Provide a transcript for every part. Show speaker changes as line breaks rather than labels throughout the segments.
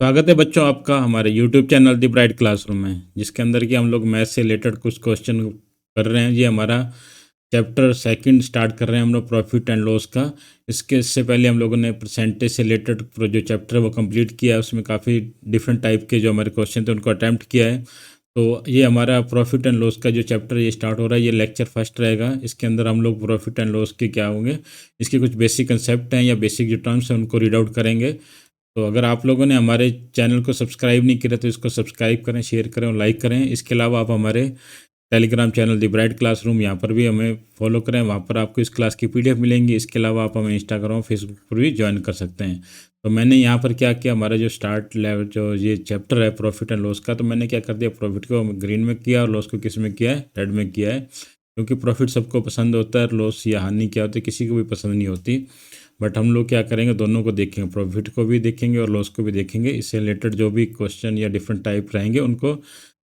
स्वागत है बच्चों आपका हमारे YouTube चैनल दी ब्राइट क्लासरूम में, जिसके अंदर कि हम लोग मैथ से रिलेटेड कुछ क्वेश्चन कर रहे हैं। ये हमारा चैप्टर सेकंड स्टार्ट कर रहे हैं हम लोग प्रॉफिट एंड लॉस का। इससे पहले हम लोगों ने परसेंटेज से रिलेटेड जो चैप्टर है वो कंप्लीट किया है। उसमें काफ़ी डिफरेंट टाइप के जो हमारे क्वेश्चन थे उनको अटैम्प्ट किया है। तो ये हमारा प्रॉफिट एंड लॉस का जो चैप्टर ये स्टार्ट हो रहा है, ये लेक्चर फर्स्ट रहेगा। इसके अंदर हम लोग प्रॉफिट एंड लॉस के क्या होंगे, इसके कुछ बेसिक कंसेप्ट हैं या बेसिक जो टर्म्स हैं उनको रीड आउट करेंगे। तो अगर आप लोगों ने हमारे चैनल को सब्सक्राइब नहीं किया तो इसको सब्सक्राइब करें, शेयर करें और लाइक करें। इसके अलावा आप हमारे टेलीग्राम चैनल दी ब्राइट क्लासरूम यहाँ पर भी हमें फॉलो करें, वहाँ पर आपको इस क्लास की पीडीएफ मिलेंगी। इसके अलावा आप हमें इंस्टाग्राम फेसबुक पर भी ज्वाइन कर सकते हैं। तो मैंने यहाँ पर क्या किया, हमारा जो स्टार्ट लेवल जो ये चैप्टर है प्रॉफिट एंड लॉस का, तो मैंने क्या कर दिया, प्रॉफिट को ग्रीन में किया और लॉस को किस में किया है, रेड में किया है। क्योंकि प्रॉफिट सबको पसंद होता है, लॉस या हानि क्या होती है किसी को भी पसंद नहीं होती। बट हम लोग क्या करेंगे, दोनों को देखेंगे, प्रॉफिट को भी देखेंगे और लॉस को भी देखेंगे। इससे रिलेटेड जो भी क्वेश्चन या डिफरेंट टाइप रहेंगे उनको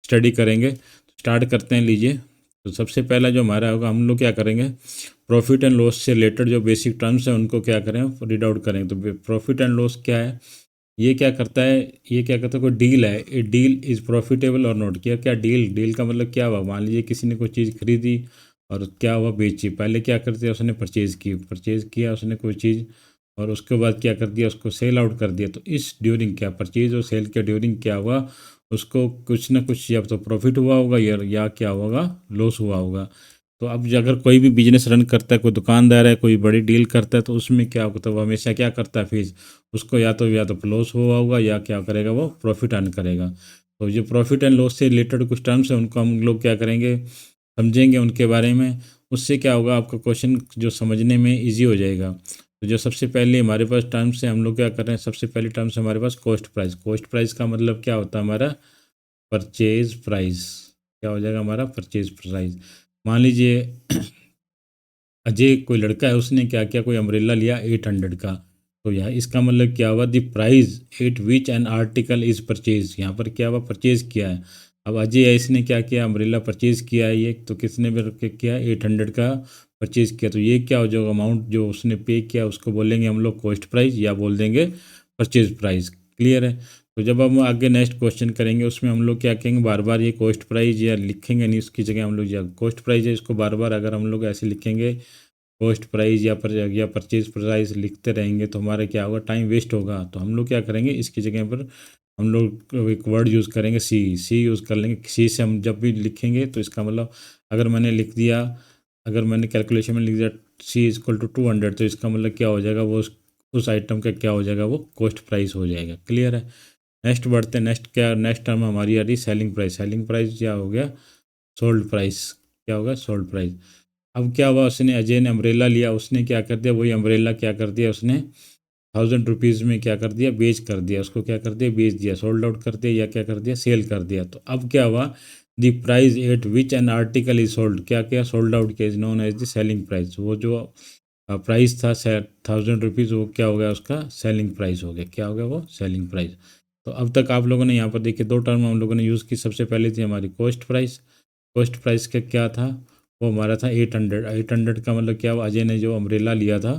स्टडी करेंगे। स्टार्ट करते हैं, लीजिए। तो सबसे पहला जो हमारा होगा, हम लोग क्या करेंगे, प्रॉफिट एंड लॉस से रिलेटेड जो बेसिक टर्म्स हैं उनको क्या करें, रीड आउट करेंगे। तो प्रॉफिट एंड लॉस क्या है, ये क्या करता है, ये क्या करता है, कोई डील है, ए डील इज़ प्रॉफिटेबल और नॉट। क्या क्या डील, डील का मतलब क्या हुआ, मान लीजिए किसी ने कोई चीज़ खरीदी और क्या हुआ, बेची। पहले क्या करते हैं, उसने परचेज़ किया उसने कोई चीज़, और उसके बाद क्या कर दिया, उसको सेल आउट कर दिया। तो इस ड्यूरिंग क्या, परचेज और सेल के ड्यूरिंग क्या हुआ, उसको कुछ ना कुछ या तो प्रॉफिट हुआ होगा या क्या होगा, लॉस हुआ होगा। तो अब अगर कोई भी बिजनेस रन करता है, कोई दुकानदार है, कोई बड़ी डील करता है, तो उसमें क्या होता है, वो हमेशा क्या करता है, फीस उसको या तो लॉस हुआ होगा या क्या करेगा, वो प्रॉफिट अर्न करेगा। तो ये प्रॉफिट एंड लॉस से रिलेटेड कुछ टर्म्स हैं, उनको हम लोग क्या करेंगे, समझेंगे उनके बारे में। उससे क्या होगा, आपका क्वेश्चन जो समझने में ईजी हो जाएगा। तो जो सबसे पहले हमारे पास टर्म्स है, हम लोग क्या कर रहे हैं, सबसे पहली टर्म्स हमारे पास कॉस्ट प्राइस। कॉस्ट प्राइस का मतलब क्या होता है, हमारा परचेज प्राइस। क्या हो जाएगा हमारा परचेज प्राइस। मान लीजिए अजय कोई लड़का है, उसने क्या किया, कोई अम्ब्रेला लिया 800 का। तो यहाँ इसका मतलब क्या हुआ, the price at which an article is purchase. यहाँ पर क्या हुआ, परचेज किया है। अब अजय है, इसने क्या किया, अम्ब्रेला परचेज किया है ये, तो किसने भी किया, 800 का परचेज किया। तो ये क्या हो, जो अमाउंट जो उसने पे किया उसको बोलेंगे हम लोग कॉस्ट प्राइस या बोल देंगे परचेज प्राइस। क्लियर है। तो जब हम आगे नेक्स्ट क्वेश्चन करेंगे उसमें हम लोग क्या कहेंगे, बार बार ये कॉस्ट प्राइस या लिखेंगे नहीं, उसकी जगह हम लोग या कॉस्ट प्राइस है, इसको बार बार अगर हम लोग ऐसे लिखेंगे कॉस्ट प्राइस या परचेज प्राइस लिखते रहेंगे तो हमारा क्या होगा, टाइम वेस्ट होगा। तो हम लोग क्या करेंगे, इसकी जगह पर हम लोग एक वर्ड यूज़ करेंगे, सी यूज़ कर लेंगे। सी से हम जब भी लिखेंगे तो इसका मतलब, अगर मैंने लिख दिया, अगर मैंने कैलकुलेशन में लिख दिया सी इक्वल टू 200, तो इसका मतलब क्या हो जाएगा, वो उस आइटम का क्या हो जाएगा, वो कॉस्ट प्राइस हो जाएगा। क्लियर है। नेक्स्ट बढ़ते हैं, नेक्स्ट क्या, नेक्स्ट टर्म हमारी आ रही सेलिंग प्राइस। सेलिंग प्राइस क्या हो गया, सोल्ड प्राइस। क्या होगा, सोल्ड प्राइस। अब क्या हुआ, उसने अजय ने अम्ब्रेला लिया, उसने क्या कर दिया, वही अम्ब्रेला क्या कर दिया, उसने 1000 रुपीज़ में क्या कर दिया, बेच कर दिया, उसको क्या कर दिया, बेच दिया, सोल्ड आउट कर दिया या क्या कर दिया, सेल कर दिया। तो अब क्या हुआ, the price at which an article is sold, क्या क्या सोल्ड आउट किया, is known as the selling price. वो जो प्राइस था 1000 रुपीज़, वो क्या हो गया, उसका सेलिंग प्राइस हो गया। क्या हो गया, वो सेलिंग प्राइस। तो अब तक आप लोगों ने यहाँ पर देखिए दो टर्म हम लोगों ने यूज़ की। सबसे पहले थी हमारी कॉस्ट प्राइस। कॉस्ट प्राइस का क्या था, वो हमारा था 800। 800 का मतलब क्या हुआ, अजय ने जो अम्ब्रेला लिया था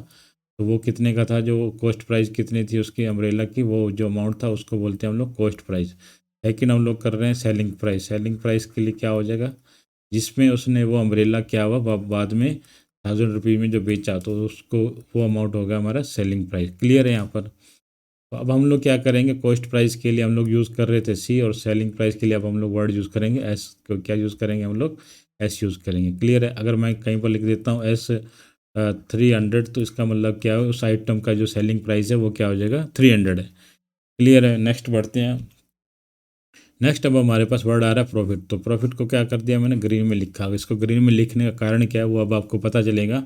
तो वो कितने का था, जो कॉस्ट प्राइस कितनी थी उसकी अम्ब्रेला की, वो जो अमाउंट था उसको बोलते हैं हम लोग कॉस्ट प्राइस। लेकिन हम लोग कर रहे हैं सेलिंग प्राइस। सेलिंग प्राइस के लिए क्या हो जाएगा, जिसमें उसने वो अम्ब्रेला क्या हुआ, बाद में 1000 रुपीज़ में जो बेचा तो उसको वो अमाउंट हो गया हमारा सेलिंग प्राइस। क्लियर है यहाँ पर। तो अब हम लोग क्या करेंगे, कॉस्ट प्राइस के लिए हम लोग यूज़ कर रहे थे सी, और सेलिंग प्राइस के लिए अब हम लोग वर्ड यूज़ करेंगे एस। क्या यूज़ करेंगे हम लोग, एस यूज़ करेंगे। क्लियर है। अगर मैं कहीं पर लिख देता हूँ एस 300, तो इसका मतलब क्या है, उस आइटम का जो सेलिंग प्राइस है वो क्या हो जाएगा, 300 है। क्लियर है। नेक्स्ट बढ़ते हैं। नेक्स्ट अब हमारे पास वर्ड आ रहा है प्रॉफिट। तो प्रॉफिट को क्या कर दिया मैंने, ग्रीन में लिखा। इसको ग्रीन में लिखने का कारण क्या है वो अब आपको पता चलेगा।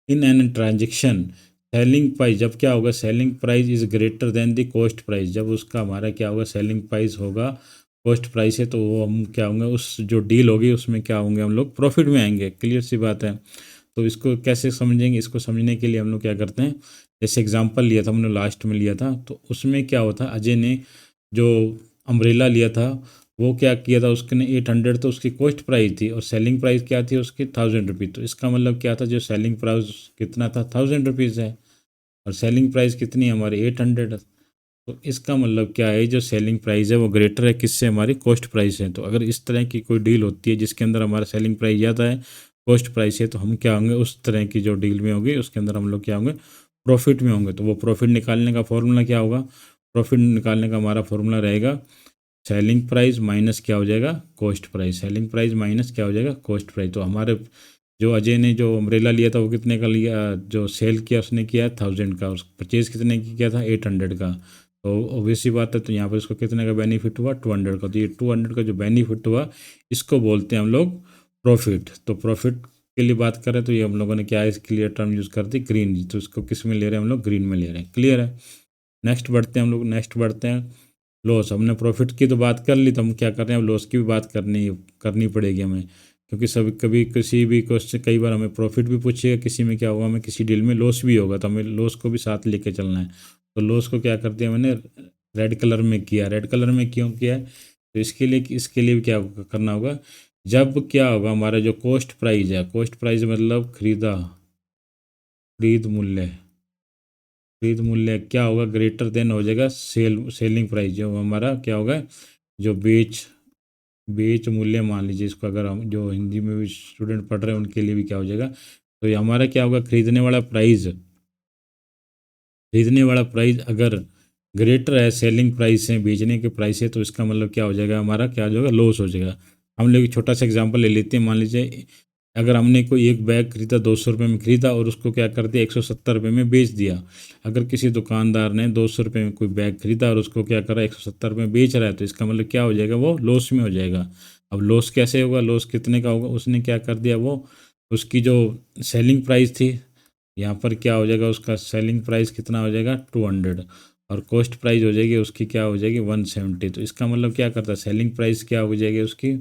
In an transaction selling price, जब क्या होगा, selling price is greater than the cost price, जब उसका हमारा क्या होगा, सेलिंग प्राइस होगा कॉस्ट प्राइस है, तो वो हम क्या होंगे, उस जो डील होगी उसमें क्या होंगे, हम लोग प्रॉफिट में आएंगे। क्लियर सी बात है। तो इसको कैसे समझेंगे, इसको समझने के लिए हम लोग क्या करते हैं, जैसे एग्जांपल लिया था हमने, लास्ट में लिया था, तो उसमें क्या होता, अजय ने जो अम्ब्रेला लिया था वो क्या किया था, उसने 800 तो उसकी कॉस्ट प्राइस थी, और सेलिंग प्राइस क्या थी उसकी, 1000 रुपीज़। तो इसका मतलब क्या था, जो सेलिंग प्राइस कितना था, 1000 रुपीज़ है, और सेलिंग प्राइस कितनी है हमारी, 800। तो इसका मतलब क्या है, जो सेलिंग प्राइस है वो ग्रेटर है किससे, हमारी कॉस्ट प्राइस है। तो अगर इस तरह की कोई डील होती है जिसके अंदर हमारा सेलिंग प्राइस ज़्यादा है, कॉस्ट प्राइस है, तो हम क्या होंगे, उस तरह की जो डील में होगी उसके अंदर हम लोग क्या होंगे, प्रॉफिट में होंगे। तो वो प्रॉफिट निकालने का फॉर्मूला क्या होगा, प्रॉफिट निकालने का हमारा फॉर्मूला रहेगा सेलिंग प्राइस माइनस क्या हो जाएगा, cost price. Selling price minus क्या हो जाएगा, कॉस्ट प्राइस। तो हमारे जो अजय ने जो अम्ब्रेला लिया था वो कितने का लिया, जो सेल किया उसने किया 1000 का, उस परचेज कितने की किया था 800 का। तो ऑब्वियस सी बात है, तो यहाँ पर इसको कितने का बेनिफिट हुआ 200 का। तो ये 200 का जो बेनिफिट हुआ इसको बोलते हैं हम लोग प्रॉफिट। तो प्रॉफिट के लिए बात करें तो ये हम लोगों ने क्या है, इसके लिए टर्म यूज़ कर दी ग्रीन। तो इसको किस में ले रहे हैं हम लोग, ग्रीन में ले रहे हैं। क्लियर है। नेक्स्ट बढ़ते हैं हम लोग, नेक्स्ट बढ़ते हैं लॉस। हमने प्रॉफिट की तो बात कर ली, तो हम क्या कर रहे हैं, अब लॉस की भी बात करनी करनी पड़ेगी हमें, क्योंकि सब कभी किसी भी क्वेश्चन, कई बार हमें प्रॉफिट भी पूछेगा, किसी में क्या होगा, हमें किसी डील में लॉस भी होगा, तो हमें लॉस को भी साथ लेके चलना है। तो लॉस को क्या कर दिया मैंने, रेड कलर में किया। रेड कलर में क्यों किया है, तो इसके लिए भी क्या करना होगा, जब क्या होगा हमारा जो कॉस्ट प्राइस है, कॉस्ट प्राइस मतलब खरीद मूल्य क्या होगा, ग्रेटर देन हो जाएगा सेलिंग प्राइस, जो हमारा क्या होगा, जो बेच मूल्य मान लीजिए इसको, अगर हम जो हिंदी में भी स्टूडेंट पढ़ रहे हैं उनके लिए भी क्या हो जाएगा, तो ये हमारा क्या होगा, खरीदने वाला प्राइस अगर ग्रेटर है सेलिंग प्राइस है, बेचने के प्राइस है, तो इसका मतलब क्या हो जाएगा, हमारा क्या हो जाएगा, लॉस हो जाएगा। हम लोग एक छोटा सा एग्जांपल ले लेते हैं। मान लीजिए अगर हमने कोई एक बैग खरीदा, 200 रुपये में खरीदा और उसको क्या कर दिया, 170 रुपये में बेच दिया। अगर किसी दुकानदार ने 200 रुपये में कोई बैग खरीदा और उसको क्या करा, 170 रुपये में बेच रहा है, तो इसका मतलब क्या हो जाएगा, वो लॉस में हो जाएगा। अब लॉस कैसे होगा, लॉस कितने का होगा, उसने क्या कर दिया, वो उसकी जो सेलिंग प्राइस थी, यहाँ पर क्या हो जाएगा, उसका सेलिंग प्राइस कितना हो जाएगा 200, और कॉस्ट प्राइस हो जाएगी उसकी क्या हो जाएगी 170। तो इसका मतलब क्या करता है, सेलिंग प्राइस क्या हो जाएगी उसकी,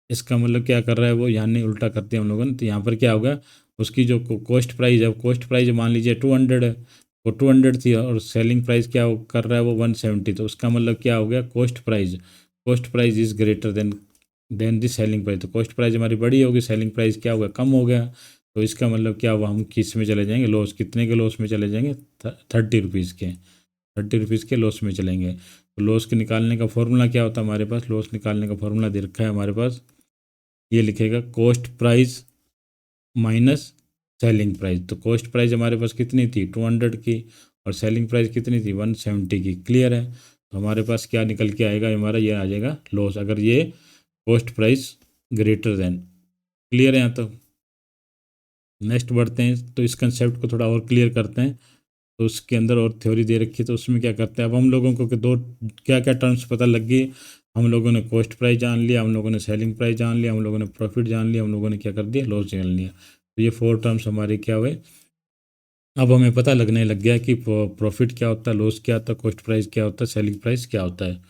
इसका मतलब क्या कर रहा है वो, यहाँ नहीं उल्टा करते हैं हम लोगों ने। तो यहाँ पर क्या होगा, उसकी जो कॉस्ट प्राइस है, कॉस्ट प्राइस मान लीजिए 200 है, वो 200 थी, और सेलिंग प्राइस क्या कर रहा है वो 170। तो उसका मतलब क्या हो गया, cost price is greater than the selling price. तो कॉस्ट प्राइस हमारी बड़ी होगी, सेलिंग प्राइस क्या होगा, कम हो गया। तो इसका मतलब क्या हुआ, हम किस में चले जाएंगे, लॉस। कितने के लॉस में चले जाएंगे, 30 रुपीज़ के, 30 रुपीज़ के लॉस में चलेंगे। तो लॉस के निकालने का फॉर्मूला क्या होता है हमारे पास, लॉस निकालने का फॉर्मूला दे रखा है हमारे पास, ये लिखेगा cost price minus selling price. तो कॉस्ट प्राइस हमारे पास कितनी थी 200 की, और सेलिंग प्राइस कितनी थी 170 की। क्लियर है। तो हमारे पास क्या निकल के आएगा, हमारा ये आ जाएगा लॉस, अगर ये cost price greater than. Clear है यहाँ तक। नेक्स्ट बढ़ते हैं, तो इस कंसेप्ट को थोड़ा और क्लियर करते हैं। तो उसके अंदर और थ्योरी दे रखी है, तो उसमें क्या करते हैं, अब हम लोगों को दो क्या क्या टर्म्स पता लग गई। हम लोगों ने कॉस्ट प्राइस जान लिया, हम लोगों ने सेलिंग प्राइस जान लिया, हम लोगों ने प्रॉफिट जान लिया, हम लोगों ने क्या कर दिया, लॉस जान लिया। तो ये 4 टर्म्स हमारे क्या हुए, अब हमें पता लगने लग गया कि प्रॉफिट क्या होता है, लॉस क्या होता है, कॉस्ट प्राइस क्या होता है, सेलिंग प्राइस क्या होता है।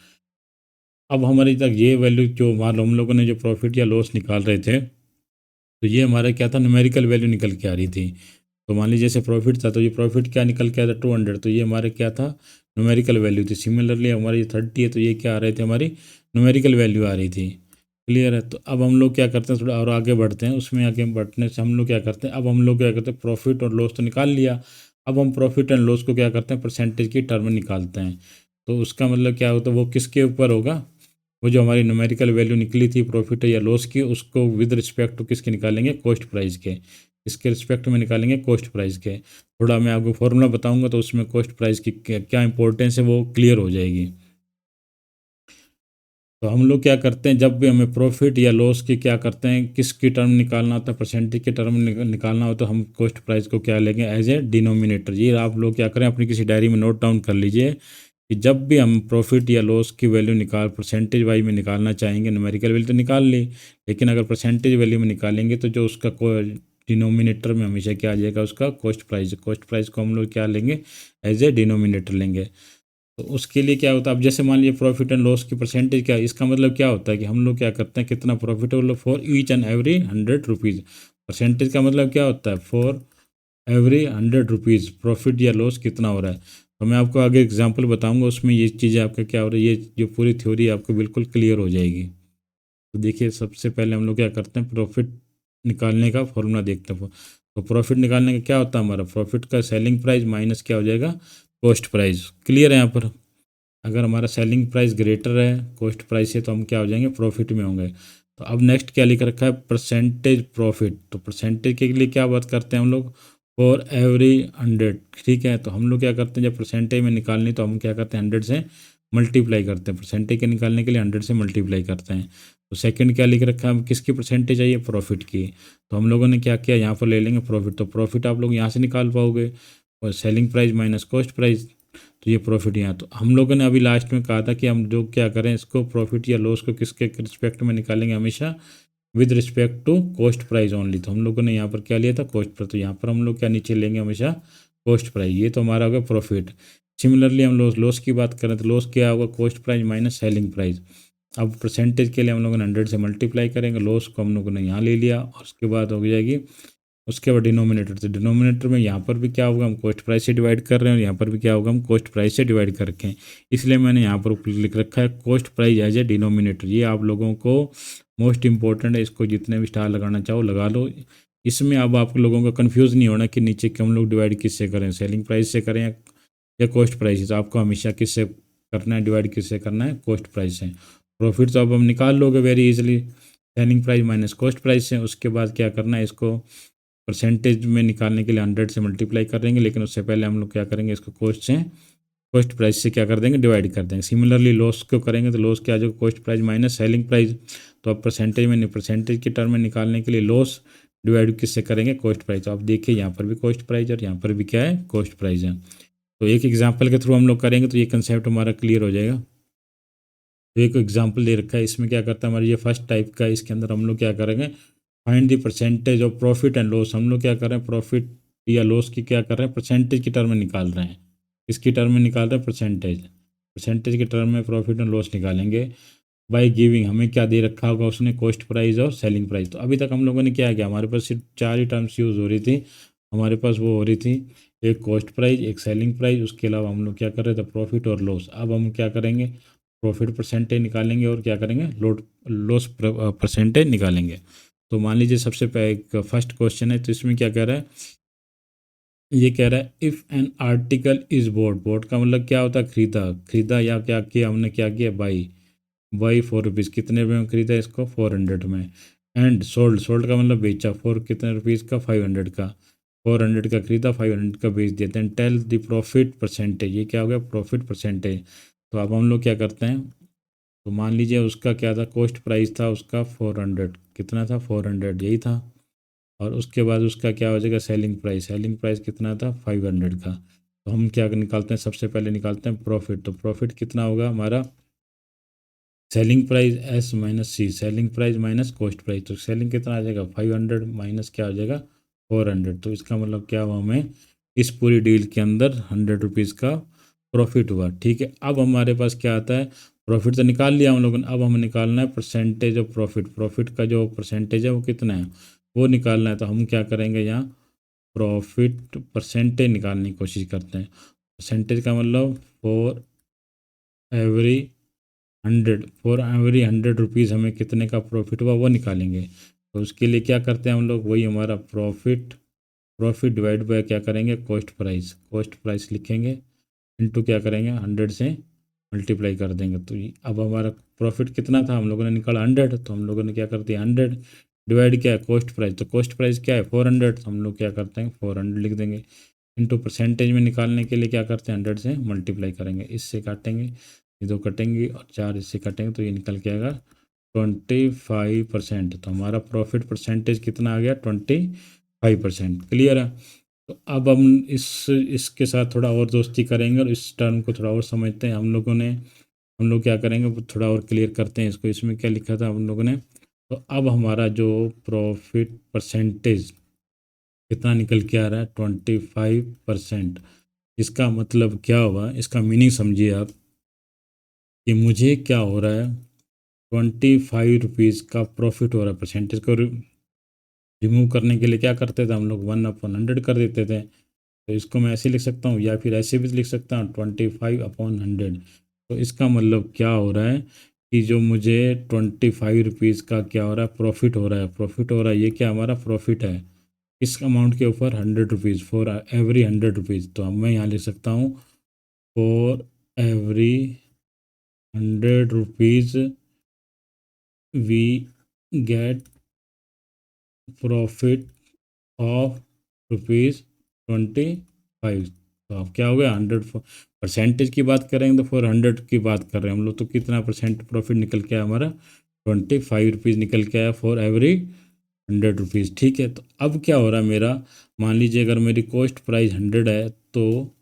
अब हमारी तक ये वैल्यू जो हम लोगों ने जो प्रॉफिट या लॉस निकाल रहे थे, तो ये हमारा क्या था, न्यूमेरिकल वैल्यू निकल के आ रही थी। तो मान लीजिए जैसे प्रॉफिट था, तो ये प्रॉफिट क्या निकल के आया था 200, तो ये हमारे क्या था, न्यूमेरिकल वैल्यू थी। सिमिलरली हमारी ये 30 है, तो ये क्या आ रहे थे, हमारी न्यूमेरिकल वैल्यू आ रही थी। क्लियर है। तो अब हम लोग क्या करते हैं, थोड़ा और आगे बढ़ते हैं। उसमें आगे बढ़ने से हम लोग क्या करते हैं, अब हम लोग क्या करते हैं, प्रॉफिट और लॉस तो निकाल लिया। अब हम प्रॉफिट एंड लॉस को क्या करते हैं, परसेंटेज की टर्म में निकालते हैं। तो उसका मतलब क्या होता है, वो किसके ऊपर होगा, वो जो हमारी न्यूमेरिकल वैल्यू निकली थी प्रॉफिट या लॉस की, उसको विद रिस्पेक्ट टू किसके निकालेंगे, कॉस्ट प्राइस के। इसके रिस्पेक्ट में निकालेंगे कॉस्ट प्राइस के। थोड़ा मैं आपको फॉर्मूला बताऊंगा, तो उसमें कॉस्ट प्राइस की क्या इंपॉर्टेंस है वो क्लियर हो जाएगी। तो हम लोग क्या करते हैं, जब भी हमें प्रॉफिट या लॉस की क्या करते हैं, किसकी टर्म निकालना होता है, परसेंटेज के टर्म निकालना होता है, तो हम कॉस्ट प्राइस को क्या लेंगे, एज ए डिनोमिनेटर। ये आप लोग क्या करें, अपनी किसी डायरी में नोट डाउन कर लीजिए कि जब भी हम प्रॉफिट या लॉस की वैल्यू परसेंटेज वाइज में निकालना चाहेंगे, न्यूमेरिकल वैल्यू तो निकाल ली, लेकिन अगर परसेंटेज वैल्यू में निकालेंगे तो जो उसका डिनोमिनेटर में हमेशा क्या आ जाएगा, उसका कॉस्ट प्राइस को हम लोग क्या लेंगे, एज ए डिनोमिनेटर लेंगे। तो उसके लिए क्या होता है, अब जैसे मान लीजिए प्रॉफिट एंड लॉस की परसेंटेज क्या है, इसका मतलब क्या होता है कि हम लोग क्या करते हैं, कितना प्रॉफिट है for each and every 100 rupees. Percentage का मतलब क्या होता है, फॉर एवरी 100 रुपीज़ प्रॉफिट या लॉस कितना हो रहा है। तो मैं आपको आगे एग्जांपल बताऊंगा, उसमें ये चीज़ें आपका क्या हो रहा है, ये जो पूरी थ्योरी आपको बिल्कुल क्लियर हो जाएगी। तो देखिए, सबसे पहले हम लोग क्या करते हैं, प्रॉफिट निकालने का फॉर्मूला देखते हैं। तो प्रॉफिट निकालने का क्या होता है, हमारा प्रॉफिट का सेलिंग प्राइस माइनस क्या हो जाएगा, कॉस्ट प्राइस। क्लियर है यहाँ पर? अगर हमारा सेलिंग प्राइस ग्रेटर है कॉस्ट प्राइस से तो हम क्या हो जाएंगे, प्रॉफिट में होंगे। तो अब नेक्स्ट क्या लिख रखा है, परसेंटेज प्रॉफिट। तो परसेंटेज के लिए क्या बात करते हैं हम लोग, फॉर एवरी 100। ठीक है, तो हम लोग क्या करते हैं, जब परसेंटेज में निकालनी तो हम क्या करते हैं, 100 से मल्टीप्लाई करते हैं। परसेंटेज के निकालने के लिए 100 से मल्टीप्लाई करते हैं। तो सेकंड क्या लिख रखा है, किसकी परसेंटेज चाहिए, प्रॉफिट की। तो हम लोगों ने क्या किया, यहाँ पर ले लेंगे प्रॉफिट। तो प्रॉफिट आप लोग यहाँ से निकाल पाओगे, और selling price minus cost price, तो ये प्रॉफिट यहाँ। तो हम लोगों ने अभी लास्ट में कहा था कि हम जो क्या करें, इसको प्रॉफिट या लॉस को किसके रिस्पेक्ट में निकालेंगे, हमेशा with respect to cost price only. तो हम लोगों ने यहाँ पर क्या लिया था, कॉस्ट प्राइस। तो यहाँ पर हम लोग क्या नीचे लेंगे, हमेशा कॉस्ट प्राइस। ये तो हमारा होगा प्रॉफिट। सिमिलरली हम लॉस की बात करें तो लॉस क्या होगा, cost price minus selling price. अब परसेंटेज के लिए हम लोगों ने 100 से मल्टीप्लाई करेंगे, लॉस को हम लोगों ने यहाँ ले लिया, और उसके बाद हो जाएगी उसके बाद डिनोमिनेटर। तो डिनोमिनेटर में यहाँ पर भी क्या होगा, हम कॉस्ट प्राइस से डिवाइड कर रहे हैं, और यहाँ पर भी क्या होगा, हम कॉस्ट प्राइस से डिवाइड कर रखे हैं। इसलिए मैंने यहाँ पर लिख रखा है cost price as a denominator. ये आप लोगों को मोस्ट इंपॉर्टेंट है, इसको जितने भी स्टार लगाना चाहो लगा लो। इसमें अब आप लोगों को कन्फ्यूज़ नहीं होना कि नीचे के हम लोग डिवाइड किससे करें, सेलिंग प्राइस से करें या कॉस्ट प्राइस से। तो आपको हमेशा किससे करना है, डिवाइड किससे करना है, कॉस्ट प्राइस से। प्रॉफिट तो अब हम निकाल लोगे very easily, selling price minus cost price से। उसके बाद क्या करना है, इसको परसेंटेज में निकालने के लिए 100 से मल्टीप्लाई कर देंगे, लेकिन उससे पहले हम लोग क्या करेंगे, इसको कॉस्ट प्राइस से क्या कर देंगे, डिवाइड कर देंगे। सिमिलरली लॉस को करेंगे तो लॉस क्या आ जाएगा, cost price minus selling price. तो अब परसेंटेज के टर्म में निकालने के लिए लॉस डिवाइड किससे करेंगे, कॉस्ट प्राइस। तो आप देखिए यहाँ पर भी कॉस्ट प्राइस और यहाँ पर भी क्या है, कॉस्ट प्राइस है। तो एक एग्जाम्पल के थ्रू हम लोग करेंगे तो ये कंसेप्ट हमारा क्लियर हो जाएगा। तो एक एग्जाम्पल दे रखा है, इसमें क्या करता है, हमारा ये फर्स्ट टाइप का। इसके अंदर हम लोग क्या करेंगे, find the percentage of profit and loss. हम लोग क्या कर रहे हैं, प्रॉफिट या लॉस की क्या कर रहे हैं, परसेंटेज की टर्म में निकाल रहे हैं। किसकी टर्म में निकाल रहे हैं, परसेंटेज के टर्म में प्रॉफिट एंड लॉस निकालेंगे। बाय गिविंग, हमें क्या दे रखा होगा उसने, कॉस्ट प्राइस और सेलिंग प्राइस। तो अभी तक हम लोगों ने क्या किया, हमारे पास सिर्फ 4 ही टर्म्स यूज़ हो रही थी। हमारे पास वो हो रही थी, एक कॉस्ट प्राइस, एक सेलिंग प्राइस, उसके अलावा हम लोग क्या कर रहे थे, प्रॉफिट और लॉस। अब हम क्या करेंगे, प्रॉफिट परसेंटेज निकालेंगे और क्या करेंगे, लॉस परसेंटेज निकालेंगे। तो मान लीजिए सबसे पहले फर्स्ट क्वेश्चन है, तो इसमें क्या कह रहा है, ये कह रहा है if N article is boat का मतलब क्या होता है, खरीदा या क्या किया हमने, क्या किया, बाई 4 रुपीज़। कितने रुपये में खरीदा, इसको 400 में। एंड सोल्ड का मतलब बेचा, फोर कितने रुपीज़ का, 500 का। 400 का खरीदा, 500 का बेच दिया। Then tell the profit percentage, ये क्या हो गया, प्रॉफिट परसेंटेज। तो अब हम लोग क्या करते हैं, तो मान लीजिए उसका क्या था, कॉस्ट प्राइस था उसका 400, कितना था, 400 यही था। और उसके बाद उसका क्या हो जाएगा, सेलिंग प्राइस कितना था, 500 का। तो हम क्या निकालते हैं, सबसे पहले निकालते हैं प्रॉफिट। तो प्रॉफिट कितना होगा हमारा, selling price S minus C, selling price minus cost price. तो सेलिंग कितना आ जाएगा, 500 माइनस क्या हो जाएगा, 400। तो इसका मतलब क्या हुआ, हमें इस पूरी डील के अंदर 100 रुपीज़ का प्रॉफिट हुआ। ठीक है, अब हमारे पास क्या आता है, प्रॉफिट तो निकाल लिया हम लोगों ने, अब हमें निकालना है परसेंटेज ऑफ प्रॉफिट का जो परसेंटेज है वो कितना है, वो निकालना है। तो हम क्या करेंगे, यहाँ प्रॉफिट परसेंटेज निकालने की कोशिश करते हैं। परसेंटेज का मतलब एवरी फॉर एवरी 100 रुपीज़ हमें कितने का प्रॉफिट हुआ वो निकालेंगे। तो उसके लिए क्या करते हैं हम लोग, वही हमारा प्रॉफिट डिवाइड बाय क्या करेंगे, कॉस्ट प्राइस लिखेंगे, इनटू क्या करेंगे, 100 से मल्टीप्लाई कर देंगे। तो अब हमारा प्रॉफिट कितना था, हम लोगों ने निकाला 100, तो हम लोगों ने क्या कर दिया, 100 डिवाइड क्या है, कॉस्ट प्राइस। तो कॉस्ट प्राइस क्या है, 400, तो हम लोग क्या करते हैं, 400 लिख देंगे। इनटू परसेंटेज में निकालने के लिए क्या करते हैं, 100 से मल्टीप्लाई करेंगे, इससे काटेंगे, ये दो कटेंगे और 4 इससे कटेंगे, तो ये निकल के आएगा 25%। तो हमारा प्रॉफिट परसेंटेज कितना आ गया, 25%। क्लियर है? तो अब हम इसके साथ थोड़ा और दोस्ती करेंगे और इस टर्म को थोड़ा और समझते हैं। हम लोग क्या करेंगे, वो थोड़ा और क्लियर करते हैं इसको। इसमें क्या लिखा था हम लोगों ने, तो अब हमारा जो प्रॉफिट परसेंटेज कितना निकल के आ रहा है, 25%। इसका मतलब क्या हुआ, इसका मीनिंग समझिए आप, कि मुझे क्या हो रहा है, 25 रुपीज़ का प्रॉफिट हो रहा है। परसेंटेज को रिमूव करने के लिए क्या करते थे हम लोग, 1/100 कर देते थे। तो इसको मैं ऐसे लिख सकता हूँ, या फिर ऐसे भी लिख सकता हूँ, 25/100। तो इसका मतलब क्या हो रहा है, कि जो मुझे 25 रुपीज़ का क्या हो रहा है, प्रॉफिट हो रहा है। ये क्या हमारा प्रॉफिट है, इस अमाउंट के ऊपर 100 रुपीज़, फॉर एवरी 100 रुपीज़। तो अब मैं यहाँ लिख सकता हूँ for every 100 rupees we get profit of ₹25। तो अब क्या हो गया, 100 परसेंटेज की बात करेंगे तो 400 की बात कर रहे हैं हम लोग, तो कितना परसेंट प्रॉफिट निकल के आया हमारा, ₹25 निकल के आया फॉर एवरी 100 रुपीज़। ठीक है, तो अब क्या हो रहा है मेरा, मान लीजिए अगर मेरी कॉस्ट प्राइस 100 है, तो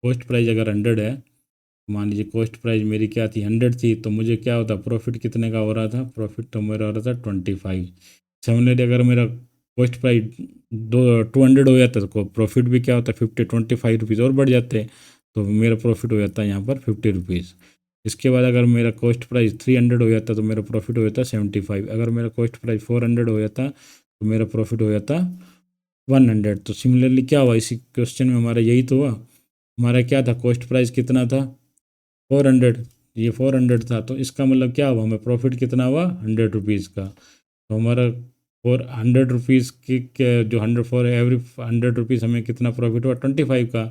कॉस्ट प्राइस अगर 100 है, मान लीजिए कॉस्ट प्राइस मेरी क्या थी, 100 थी, तो मुझे क्या होता, प्रॉफिट कितने का हो रहा था, प्रॉफिट तो मेरा हो रहा था 25। सिमिलरली अगर मेरा कॉस्ट प्राइस 200 हो जाता तो प्रॉफिट भी क्या होता, 25 रुपीज़ और बढ़ जाते, तो मेरा प्रॉफिट हो जाता है यहाँ पर 50 रुपीज़। इसके बाद अगर मेरा कॉस्ट प्राइस 300 हो जाता तो मेरा प्रॉफिट हो जाता 75। अगर मेरा कॉस्ट प्राइस 400 हो जाता तो मेरा प्रॉफिट हो जाता 100। तो सिमिलरली क्या हुआ, इसी क्वेश्चन में हमारा यही तो हुआ, हमारा क्या था, कॉस्ट प्राइस कितना था 400, ये 400 था, तो इसका मतलब क्या हुआ, हमें प्रॉफिट कितना हुआ 100 रुपीज़ का। तो हमारा 400 रुपीज़ जो 100 हमें कितना प्रॉफिट हुआ 25 का।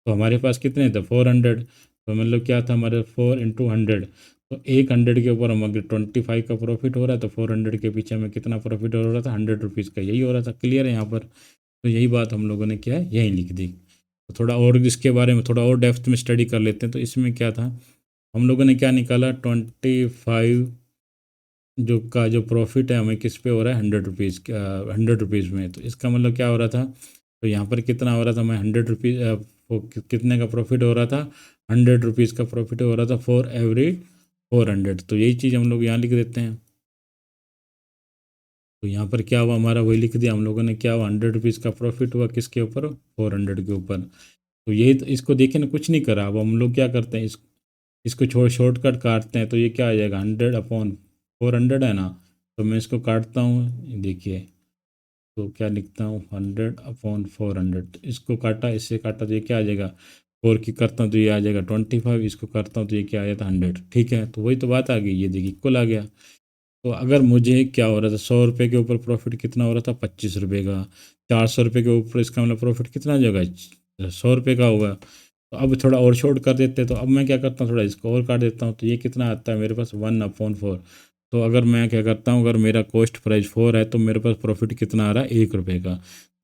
तो हमारे पास कितने थे 400, तो मतलब क्या था हमारे 4 × 100, तो एक 100 के ऊपर हम अगर 25 का प्रॉफिट हो रहा है तो 400 के पीछे हमें कितना प्रॉफिट हो रहा था 100 रुपीज़ का, यही हो रहा था। क्लियर है यहाँ पर, तो यही बात हम लोगों ने क्या है यही लिख दी। तो थोड़ा और इसके बारे में थोड़ा और डेप्थ में स्टडी कर लेते हैं। तो इसमें क्या था, हम लोगों ने क्या निकाला, 25 जो प्रॉफिट है हमें किस पे हो रहा है 100 रुपीज़, 100 रुपीज़ में। तो इसका मतलब क्या हो रहा था, तो यहाँ पर कितना हो रहा था, हमें 100 रुपीज़ कितने का प्रॉफिट हो रहा था, 100 रुपीज़ का प्रॉफिट हो रहा था फॉर एवरी 400। तो यही चीज़ हम लोग यहाँ लिख देते हैं। तो यहाँ पर क्या हुआ, हमारा वही लिख दिया हम लोगों ने, क्या हुआ 100 रुपीज़ का प्रॉफिट हुआ किसके ऊपर, 400 के ऊपर। तो यही तो, इसको देखिए ना, कुछ नहीं करा। अब हम लोग क्या करते हैं, इसको छोड़ शॉर्टकट काटते हैं, तो ये क्या आ जाएगा 100/400 है ना। तो मैं इसको काटता हूँ, देखिए, तो क्या लिखता हूँ 100/400, इसको काटा, इससे काटा तो ये क्या आ जाएगा, 4 की करता हूँ तो ये आ जाएगा 25, इसको करता हूँ तो ये क्या आ जाता है 100। ठीक है, तो वही तो बात आ गई, ये देखिए इक्वल आ गया। तो अगर मुझे क्या हो रहा था, 100 रुपये के ऊपर प्रॉफिट कितना हो रहा था, 25 रुपये का, 400 रुपये के ऊपर, इसका मतलब प्रॉफिट कितना हो जाएगा, 100 रुपये का होगा। तो अब थोड़ा और शॉर्ट कर देते हैं, तो अब मैं क्या करता हूँ, थोड़ा इसको और काट देता हूँ, तो ये कितना आता है मेरे पास 1/4। तो अगर मैं क्या करता हूँ, अगर मेरा कॉस्ट प्राइस 4 है तो मेरे पास प्रॉफिट कितना आ रहा है 1 रुपये का।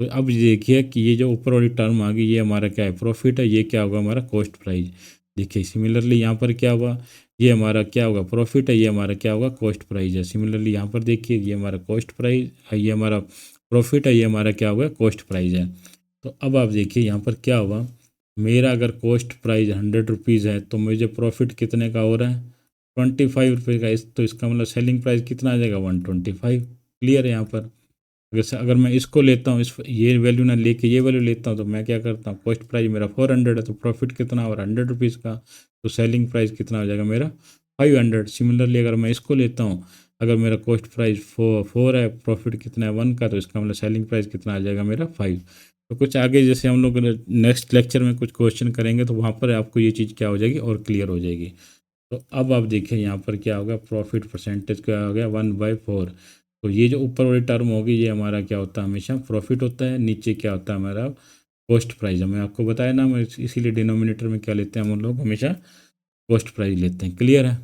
तो अब देखिए कि ये जो ऊपर वाली टर्म आ गई, ये हमारा क्या है, प्रॉफिट है, ये क्या होगा हमारा कॉस्ट प्राइस। देखिए सिमिलरली यहाँ पर क्या हुआ, ये हमारा क्या होगा प्रॉफिट है, ये हमारा क्या होगा कॉस्ट प्राइस है। सिमिलरली यहाँ पर देखिए, ये हमारा कॉस्ट प्राइस है, ये हमारा प्रॉफिट है, ये हमारा क्या होगा कॉस्ट प्राइस है। तो अब आप देखिए यहाँ पर क्या हुआ, मेरा अगर कॉस्ट प्राइस 100 रुपीज़ है तो मुझे प्रॉफिट कितने का हो रहा है 25 रुपये का। तो इसका मतलब सेलिंग प्राइस कितना आ जाएगा 125। क्लियर है यहाँ पर। वैसे अगर मैं इसको लेता हूँ, इस ये वैल्यू ना लेके ये वैल्यू लेता हूँ, तो मैं क्या करता हूँ, कॉस्ट प्राइस मेरा 400 है तो प्रॉफिट कितना हो रहा है 100 रुपीज़ का, तो सेलिंग प्राइस कितना हो जाएगा मेरा 500। सिमिलरली अगर मैं इसको लेता हूँ, अगर मेरा कॉस्ट प्राइस 4 है, प्रॉफिट कितना है 1 का, तो इसका मतलब सेलिंग प्राइस कितना आ जाएगा मेरा 5। तो कुछ आगे जैसे हम लोग नेक्स्ट लेक्चर में कुछ क्वेश्चन करेंगे तो वहाँ पर आपको ये चीज़ क्या हो जाएगी और क्लियर हो जाएगी। तो अब आप देखिए यहाँ पर क्या होगा, प्रॉफिट परसेंटेज क्या हो गया 1/4। तो ये जो ऊपर वाली टर्म होगी ये हमारा क्या होता है, हमेशा प्रॉफिट होता है, नीचे क्या होता है हमारा कॉस्ट प्राइस। मैं आपको बताया ना, मैं इसीलिए डिनोमिनेटर में क्या लेते हैं हम लोग हमेशा कॉस्ट प्राइस लेते हैं। क्लियर है।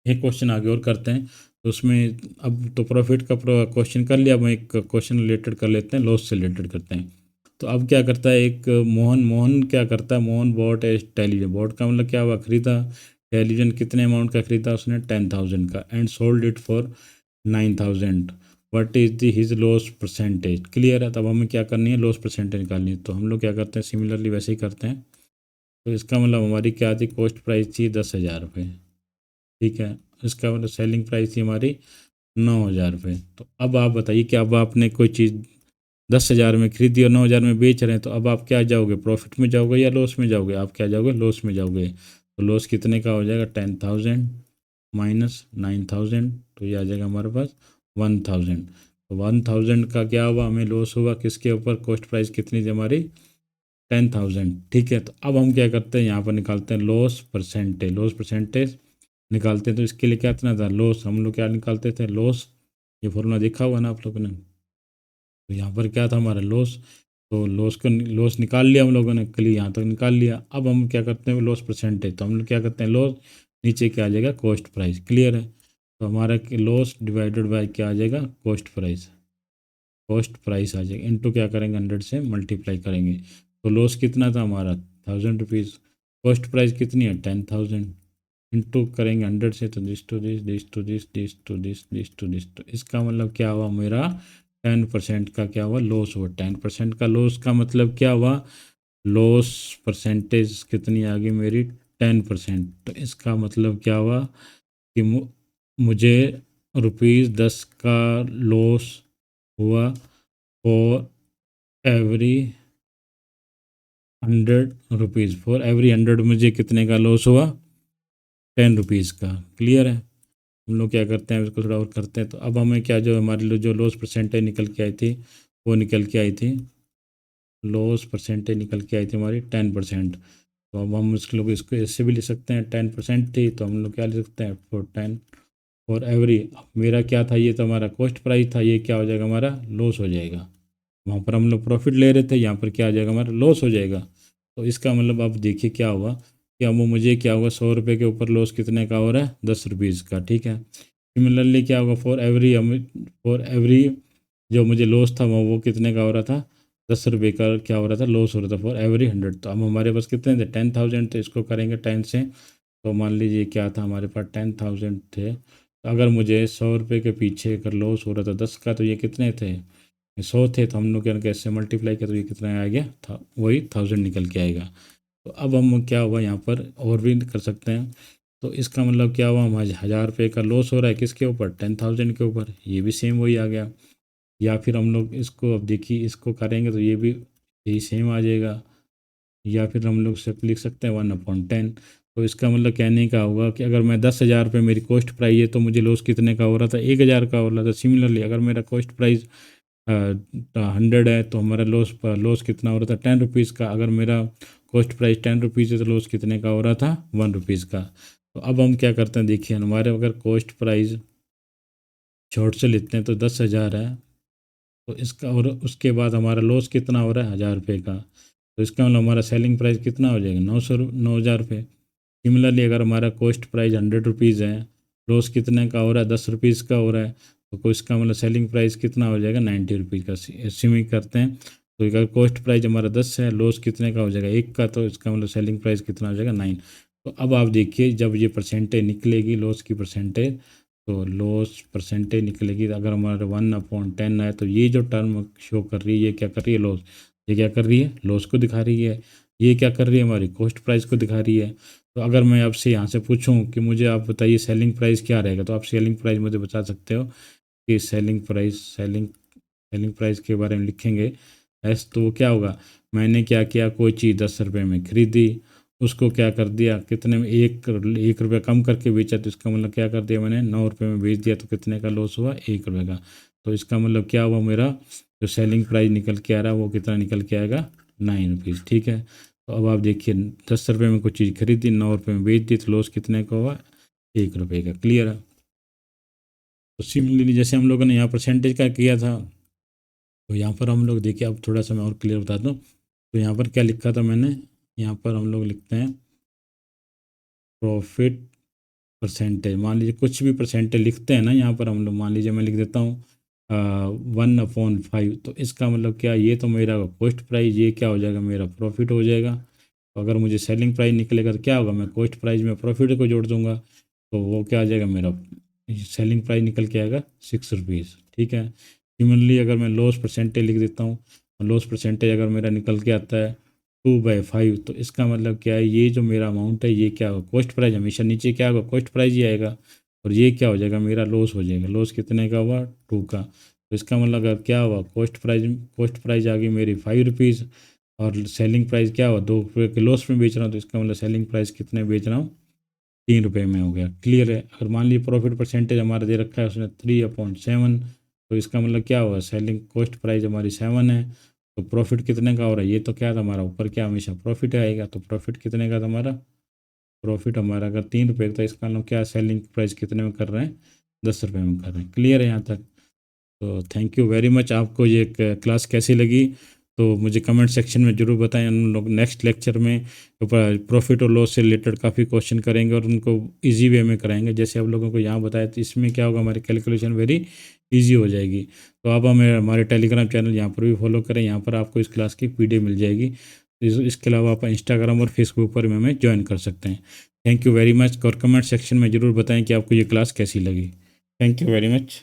एक क्वेश्चन आगे और करते हैं, तो उसमें अब तो प्रॉफिट का क्वेश्चन कर लिया, अब एक क्वेश्चन रिलेटेड कर लेते हैं, लॉस से रिलेटेड करते हैं। तो अब क्या करता है, एक मोहन मोहन क्या करता है, Mohan bought a television, bought का मतलब क्या हुआ, खरीदा टेलीविजन, कितने अमाउंट का खरीदा उसने 10,000 का, and sold it for 9,000। What is the his loss percentage. Clear है। तब हमें क्या करनी है, लॉस परसेंटेज निकालनी है। तो हम लोग क्या करते हैं, सिमिलरली वैसे ही करते हैं। तो इसका मतलब हमारी क्या थी, कॉस्ट प्राइस थी 10,000 रुपये। ठीक है, इसका मतलब सेलिंग प्राइस थी हमारी 9,000 रुपये। तो अब आप बताइए कि अब आपने कोई चीज़ 10,000 में खरीदी और 9,000 में बेच रहे हैं, तो अब आप क्या जाओगे, प्रॉफिट में जाओगे या लॉस में जाओगे, आप क्या जाओगे, लॉस में जाओगे। तो लॉस कितने का हो जाएगा, 10,000 माइनस 9,000, तो ये आ जाएगा हमारे पास 1,000। तो 1,000 का क्या हुआ, हमें लॉस हुआ किसके ऊपर, कॉस्ट प्राइस कितनी थी हमारी 10,000। ठीक है, तो अब हम क्या करते हैं, यहाँ पर निकालते हैं लॉस परसेंटेज, लॉस परसेंटेज निकालते हैं। तो इसके लिए क्या इतना था, लॉस, हम लोग क्या निकालते थे, लॉस, ये फॉर्मूला देखा हुआ ना आप लोगों ने। तो यहाँ पर क्या था हमारा लॉस, तो लॉस निकाल लिया हम लोगों ने, क्लियर यहाँ तक निकाल लिया। अब हम क्या करते हैं, लॉस परसेंटेज, तो हम लोग क्या करते हैं, लॉस नीचे क्या आ जाएगा, कॉस्ट प्राइस, क्लियर है। तो हमारा लॉस डिवाइडेड बाय क्या आ जाएगा, कॉस्ट प्राइस, कॉस्ट प्राइस आ जाएगा, इनटू क्या करेंगे, 100 से मल्टीप्लाई करेंगे। तो लॉस कितना था हमारा, 1000 रुपीज़, कॉस्ट प्राइस कितनी है, 10,000, इनटू करेंगे 100 से, तो this to this, this to this, this to this, this to this, तो इसका मतलब क्या हुआ, मेरा 10% का क्या हुआ, लॉस हुआ। 10% का लॉस का मतलब क्या हुआ, लॉस परसेंटेज कितनी आ गई मेरी, 10%। तो इसका मतलब क्या हुआ कि मुझे ₹10 का लॉस हुआ for every 100 rupees, for every 100 मुझे कितने का लॉस हुआ, 10 रुपीज़ का, क्लियर है। हम लोग क्या करते हैं, इसको थोड़ा और करते हैं। तो अब हमें क्या, जो हमारे लिए जो लॉस परसेंटेज निकल के आई थी, वो निकल के आई थी, लॉस परसेंटेज निकल के आई थी हमारी 10%। तो अब हम इस लोग इसको ऐसे भी लिख सकते हैं, 10% थी, तो हम लोग क्या लिख सकते हैं, फॉर एवरी, मेरा क्या था, ये तो हमारा कॉस्ट प्राइस था, ये क्या हो जाएगा, हमारा लॉस हो जाएगा। वहाँ पर हम लोग प्रॉफिट ले रहे थे, यहाँ पर क्या आ जाएगा, हमारा लॉस हो जाएगा। तो इसका मतलब आप देखिए क्या हुआ कि अब वो मुझे क्या होगा, 100 रुपये के ऊपर लॉस कितने का हो रहा है, 10 रुपीज़ का, ठीक है। सिमिलरली क्या होगा, फॉर एवरी जो मुझे लॉस था वो कितने का हो रहा था, 10 रुपये का क्या हो रहा था, लॉस हो रहा था, फॉर एवरी 100। तो अब हमारे पास कितने थे, 10,000, तो इसको करेंगे 10 से। तो मान लीजिए क्या था, हमारे पास 10,000 थे, तो अगर मुझे 100 रुपये के पीछे अगर लॉस हो रहा था 10 का, तो ये कितने थे, 100 थे, तो हम लोग क्या कैसे मल्टीप्लाई किया, तो ये कितना आ गया था, वही 1000 निकल के आएगा। तो अब हम क्या हुआ यहाँ पर और भी कर सकते हैं। तो इसका मतलब क्या हुआ, हम 1000 रुपये का लॉस हो रहा है किसके ऊपर, 10,000 के ऊपर, ये भी सेम वही आ गया। या फिर हम लोग इसको अब देखिए इसको करेंगे तो ये भी यही सेम आ जाएगा। या फिर हम लोग सिर्फ लिख सकते हैं 1/10। तो इसका मतलब कहने का होगा कि अगर मैं 10,000 रुपये मेरी कॉस्ट प्राइस है, तो मुझे लॉस कितने का हो रहा था, 1,000 का हो रहा था। सिमिलरली अगर मेरा कॉस्ट प्राइस 100 है, तो हमारा लॉस कितना हो रहा था, 10 रुपीज़ का। अगर मेरा कॉस्ट प्राइस 10 रुपीज़ है, तो लॉस कितने का हो रहा था, 1 रुपीज़ का। तो अब हम क्या करते हैं, देखिए हमारे अगर कॉस्ट प्राइस शॉर्ट से लेते हैं तो 10,000 है, तो इसका और उसके बाद हमारा लॉस कितना हो रहा है, 1,000 रुपये का। तो इसका मतलब हमारा सेलिंग प्राइस कितना हो जाएगा, 9,000 रुपये। सिमिलरली अगर हमारा कॉस्ट प्राइस 100 रुपीज़ है, लॉस कितने का हो रहा है, 10 रुपीज़ का हो रहा है, तो इसका मतलब सेलिंग प्राइस कितना हो जाएगा, 90 रुपीज़ का। ऐसे में करते हैं, तो अगर कॉस्ट प्राइस हमारा 10 है, लॉस कितने का हो जाएगा, 1 का, तो इसका मतलब सेलिंग प्राइस कितना हो जाएगा, 9। तो अब आप देखिए जब ये परसेंटेज निकलेगी लॉस की परसेंटेज, तो लॉस परसेंटेज निकलेगी, अगर हमारा 1/10 है, तो ये जो टर्म शो कर रही है, ये क्या कर रही है, लॉस, ये क्या कर रही है, लॉस को दिखा रही है। ये क्या कर रही है, हमारी कॉस्ट प्राइस को दिखा रही है। तो अगर मैं आपसे यहाँ से पूछूं कि मुझे आप बताइए सेलिंग प्राइस क्या रहेगा, तो आप सेलिंग प्राइस मुझे बता सकते हो कि सेलिंग प्राइस के बारे में लिखेंगे एस, तो वो क्या होगा, मैंने क्या किया, कोई चीज़ 10 रुपये में खरीदी, उसको क्या कर दिया, कितने में, 1 रुपया कम करके बेचा, तो इसका मतलब क्या कर दिया, मैंने 9 रुपये में बेच दिया, तो कितने का लॉस हुआ, 1 रुपये का। तो इसका मतलब क्या हुआ, मेरा जो सेलिंग प्राइस निकल के आ रहा है वो कितना निकल के आएगा, 9 रुपीज़, ठीक है। तो अब आप देखिए 10 रुपये में कुछ चीज़ खरीदी, 9 रुपये में बेच दी, तो लॉस कितने का हुआ, 1 रुपये का, क्लियर है। तो सिमिलरली जैसे हम लोगों ने यहाँ परसेंटेज का किया था, तो यहाँ पर हम लोग देखिए, अब थोड़ा सा मैं और क्लियर बता दूँ। तो यहाँ पर क्या लिखा था मैंने, यहाँ पर हम लोग लिखते हैं प्रॉफिट परसेंटेज। मान लीजिए कुछ भी परसेंटेज लिखते हैं ना, यहाँ पर हम लोग मान लीजिए मैं लिख देता हूँ 1/5। तो इसका मतलब क्या, ये तो मेरा कॉस्ट प्राइस, ये क्या हो जाएगा, मेरा प्रॉफिट हो जाएगा। तो अगर मुझे सेलिंग प्राइस निकलेगा तो क्या होगा, मैं कॉस्ट प्राइस में प्रॉफिट को जोड़ दूंगा, तो वो क्या आ जाएगा, मेरा सेलिंग प्राइस निकल के आएगा 6 रुपीज़, ठीक है। सिमिलरली अगर मैं लॉस परसेंटेज लिख देता हूँ, लॉस परसेंटेज अगर मेरा निकल के आता है 2/5, तो इसका मतलब क्या है, ये जो मेरा अमाउंट है ये क्या होगा, कॉस्ट प्राइस हमेशा नीचे क्या होगा, कॉस्ट प्राइस ही आएगा, और ये क्या हो जाएगा, मेरा लॉस हो जाएगा। लॉस कितने का हुआ, 2 का। तो इसका मतलब अगर क्या हुआ, कॉस्ट प्राइस आ गई मेरी 5 रुपीज़, और सेलिंग प्राइस क्या हुआ, 2 रुपये के लॉस में बेच रहा हूँ, तो इसका मतलब सेलिंग प्राइस कितने बेच रहा हूँ, 3 रुपये में हो गया, क्लियर है। अगर मान लीजिए प्रॉफिट परसेंटेज हमारा दे रखा है उसने 3/7, तो इसका मतलब क्या हुआ, सेलिंग कॉस्ट प्राइस हमारी 7 है, तो प्रॉफिट कितने का हो रहा है, ये तो क्या था हमारा ऊपर क्या हमेशा प्रॉफिट आएगा, तो प्रॉफिट कितने का था हमारा, प्रॉफिट हमारा अगर 3 रुपये का, तो इसका मतलब क्या, सेलिंग प्राइस कितने में कर रहे हैं, 10 रुपये में कर रहे हैं, क्लियर है यहाँ तक। तो थैंक यू वेरी मच। आपको ये क्लास कैसी लगी, तो मुझे कमेंट सेक्शन में ज़रूर बताएं। हम लोग नेक्स्ट लेक्चर में प्रॉफिट और लॉस से रिलेटेड काफ़ी क्वेश्चन करेंगे और उनको इजी वे में कराएंगे। जैसे आप लोगों को यहाँ बताया, तो इसमें क्या होगा, हमारी कैलकुलेशन वेरी इजी हो जाएगी। तो आप हमारे टेलीग्राम चैनल यहाँ पर भी फॉलो करें, यहाँ पर आपको इस क्लास की पीडीएफ मिल जाएगी। इसके अलावा आप इंस्टाग्राम और फेसबुक पर भी हमें ज्वाइन कर सकते हैं। Thank you very much. और कमेंट सेक्शन में ज़रूर बताएं कि आपको ये क्लास कैसी लगी। Thank you very much.